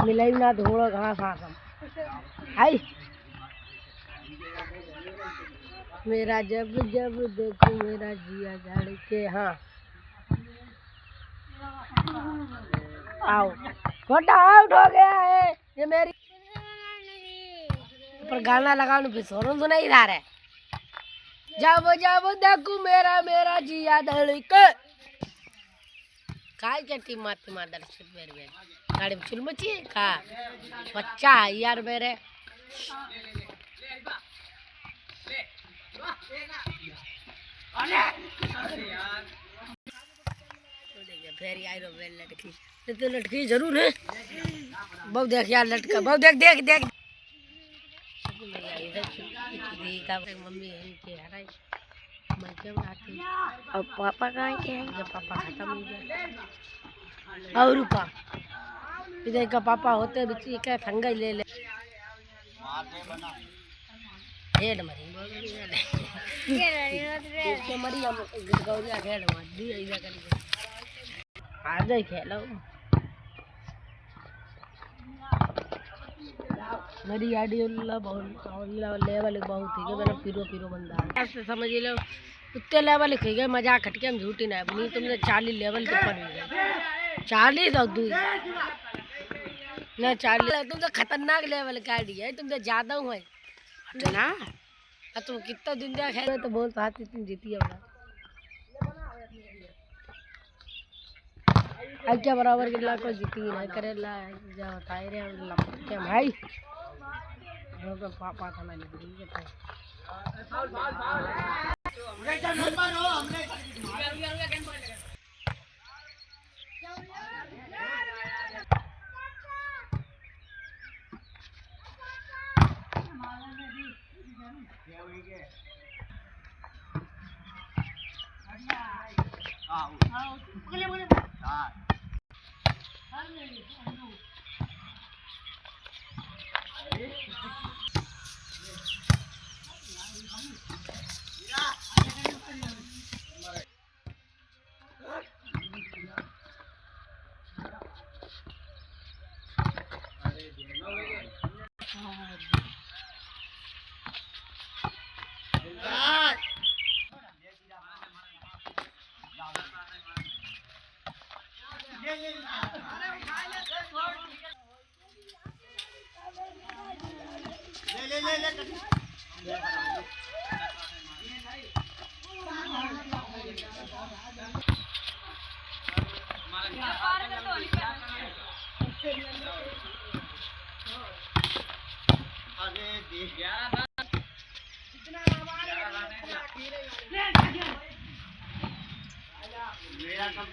मिलाई ना थोड़ा घास आसम आई मेरा जब जब देखो मेरा जिया धड़के। हाँ आओ छोटा आउट हो गया है ये मेरी पर गाना लगाने पे सोनू तो नहीं रहा है। जब जब देखो मेरा मेरा जिया धड़के काय के टीम माती मादर सुन मेरे मेरे गाड़ी में चुल मची है का बच्चा है यार मेरे फिर आई रो बेल लटकी तो लटकी जरूर है बहुत देख यार लटका बहुत देख देख देख मम्मी इनके हराई मैं क्यों आती अब पापा कहाँ के जब पापा खत्म हो गया और रुका इधर का पापा होते बिची का ठंगा ले ले हेड मरी ये मरी हम गौरिया हेड मार दी ऐसा करके आ जाए खेलो मेरी आइडिया बहुत लेवल बहुत ही मैंने पीरो पीरो बंदा समझ लो उतने लेवल ही गए मजाक खटके हम झूठी ना बनी तुमने 40 लेवल के ऊपर हो गए 40 और 2 ना 40 तुम तो खतरनाक लेवल का आइडिया है तुम तो ज्यादा हुआ ना तुम कितना दिन तक खेल तो बोल हाथी तुम जीती है आज क्या बराबर के को जीती नहीं करेला जा बताए रे क्या भाई तो पापा था मैंने मेरा कब